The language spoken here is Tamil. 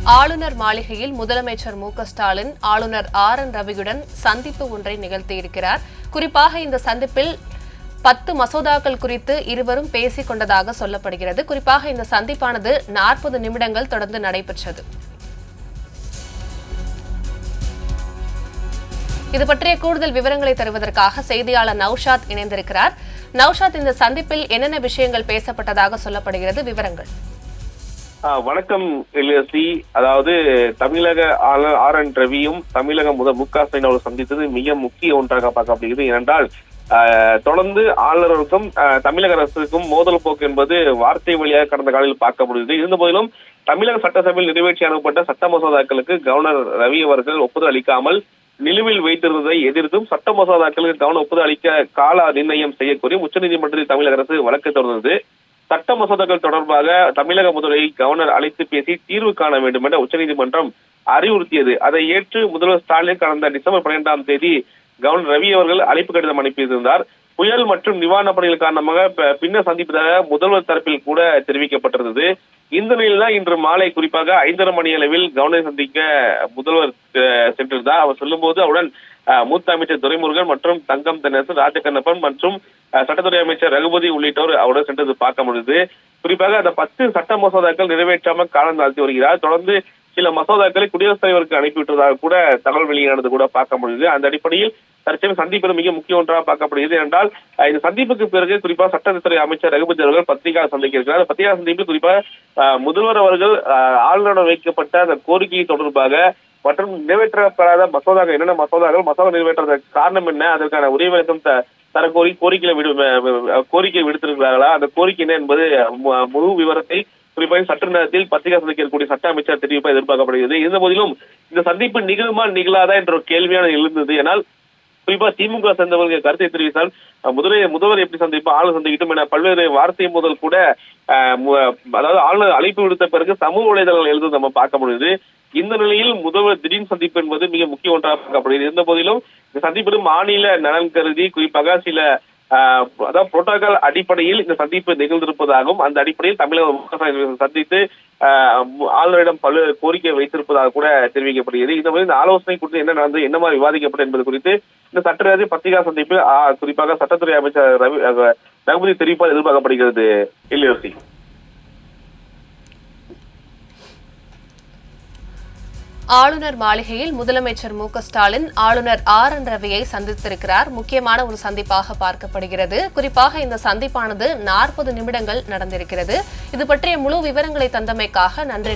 ஆளுநர் மாளிகையில் முதலமைச்சர் மு.க.ஸ்டாலின் ஆளுநர் ஆர்.என். ரவியுடன் சந்திப்பு ஒன்றை நிகழ்த்தியிருக்கிறார். குறிப்பாக இந்த சந்திப்பில் 10 மசோதாக்கள் குறித்து இருவரும் பேசிக் கொண்டதாக சொல்லப்படுகிறது. குறிப்பாக இந்த சந்திப்பானது 40 நிமிடங்கள் தொடர்ந்து நடைபெற்றது. இது பற்றிய கூடுதல் விவரங்களை தருவதற்காக செய்தியாளர் நௌஷாத் இணைந்திருக்கிறார். நௌஷாத், இந்த சந்திப்பில் என்னென்ன விஷயங்கள் பேசப்பட்டதாக சொல்லப்படுகிறது? விவரங்கள். வணக்கம் எல்எஸ்சி. அதாவது தமிழக ஆளுநர் ஆர்.என். ரவியும் தமிழக முதல் மு.க.ஸ்டாலின் அவர்கள் சந்தித்தது மிக முக்கிய ஒன்றாக பார்க்கப்படுகிறது. ஏனென்றால் தொடர்ந்து ஆளுநருக்கும் தமிழக அரசுக்கும் மோதல் போக்கு என்பது வார்த்தை வழியாக கடந்த காலையில் பார்க்க முடியுது. இருந்த போதிலும் தமிழக சட்டசபையில் நிறைவேற்றி அனுப்பப்பட்ட சட்ட மசோதாக்களுக்கு கவர்னர் ரவி அவர்கள் ஒப்புதல் அளிக்காமல் நிலுவையில் வைத்திருந்ததை எதிர்த்தும் சட்ட மசோதாக்களுக்கு கவர்னர் ஒப்புதல் அளிக்க கால நிர்ணயம் செய்யக்கோரி உச்சநீதிமன்றத்தில் தமிழக அரசு வழக்கு தொடர்ந்தது. சட்ட மசோதாக்கள் தொடர்பாக தமிழக முதல்வரை கவர்னர் அழைத்து பேசி தீர்வு காண வேண்டும் என உச்சநீதிமன்றம் அறிவுறுத்தியது. அதை ஏற்று முதல்வர் ஸ்டாலின் கடந்த டிசம்பர் 12ஆம் தேதி கவர்னர் ரவி அவர்கள் அழைப்பு கடிதம் அனுப்பியிருந்தார். புயல் மற்றும் நிவாரணப் பணிகள் காரணமாக பின்னர் சந்திப்பதாக முதல்வர் தரப்பில் கூட தெரிவிக்கப்பட்டிருந்தது. இந்த நிலையில் தான் இன்று மாலை குறிப்பாக 5:30 மணி அளவில் கவர்னரை சந்திக்க முதல்வர் சென்றிருந்தார். அவர் சொல்லும்போது அவருடன் மூத்த அமைச்சர் துரைமுருகன் மற்றும் தங்கம் தென்னரசு, ராஜகண்ணப்பன் மற்றும் சட்டத்துறை அமைச்சர் ரகுபதி உள்ளிட்டோர் அவருடன் சென்றது பார்க்க முடியுது. குறிப்பாக அந்த 10 சட்ட மசோதாக்கள் நிறைவேற்றாமல் காலம் தாழ்த்தி வருகிறார். தொடர்ந்து சில மசோதாக்களை குடியரசுத் தலைவருக்கு அனுப்பிவிட்டதாக கூட தகவல் வெளியானது கூட பார்க்க முடியுது. அந்த அடிப்படையில் தற்சமயம் சந்திப்பு மிக முக்கிய ஒன்றாக பார்க்கப்படுகிறது. என்றால் இந்த சந்திப்புக்கு பிறகு குறிப்பாக சட்டத்துறை அமைச்சர் ரகுபதி அவர்கள் பத்திரிகையாளர் சந்திக்க இருக்கிறார். பத்திரிகையாளர் சந்திப்பில் குறிப்பாக முதல்வர் அவர்கள் ஆளுநரிடம் வைக்கப்பட்ட அந்த கோரிக்கை தொடர்பாக மற்றும் நிறைவேற்றப்படாத மசோதாக்கள் என்னென்ன மசோதா நிறைவேற்றுவதற்கு காரணம் என்ன, அதற்கான உரிய விளக்கம் தர கோரிக்கை விடுத்திருக்கிறார்களா, அந்த கோரிக்கை என்ன என்பது முழு விவரத்தை குறிப்பாக சட்ட நேரத்தில் பத்திரிகை சந்திக்கக்கூடிய சட்ட அமைச்சர் தெரிவிப்ப எதிர்பார்க்கப்படுகிறது. இருந்த போதிலும் இந்த சந்திப்பு நிகழுமா நிகழாதா என்ற ஒரு கேள்வியான எழுந்தது. ஏனால் குறிப்பா திமுக சேர்ந்தவர்கள் கருத்தை தெரிவித்தால் முதல்வர் எப்படி சந்திப்பா ஆளுநர் சந்திக்கிட்டும் என பல்வேறு வார்த்தை முதல் கூட அதாவது ஆளுநர் அழைப்பு விடுத்த பிறகு சமூக வலைதளங்கள் எழுதுவது நம்ம பார்க்க முடியுது. இந்த நிலையில் முதல்வர் திடீர் சந்திப்பு என்பது மிக முக்கிய ஒன்றாக பார்க்கப்படுகிறது. இருந்த போதிலும் இந்த சந்திப்பு மாநில நலன் கருதி குறிப்பாக சில அதாவது புரோட்டோகால் அடிப்படையில் இந்த சந்திப்பு நிகழ்ந்திருப்பதாகவும் அந்த அடிப்படையில் தமிழக சந்தித்து ஆளுநரிடம் பல்வேறு கோரிக்கை வைத்திருப்பதாக கூட தெரிவிக்கப்படுகிறது. இந்த மாதிரி இந்த ஆலோசனை குறித்து என்ன நடந்தது, என்ன மாதிரி விவாதிக்கப்பட்டது என்பது குறித்து இந்த சட்ட பத்திரிகா சந்திப்பில் குறிப்பாக சட்டத்துறை அமைச்சர் ரகுபதி தெரிவிப்பால் எதிர்பார்க்கப்படுகிறது. இல்லையோசி ஆளுநர் மாளிகையில் முதலமைச்சர் மு.க.ஸ்டாலின் ஆளுநர் ஆர்.என். ரவியை சந்தித்திருக்கிறார். முக்கியமான ஒரு சந்திப்பாக பார்க்கப்படுகிறது. குறிப்பாக இந்த சந்திப்பானது 40 நிமிடங்கள் நடந்திருக்கிறது. இது பற்றிய முழு விவரங்களை தந்தமைக்காக நன்றி.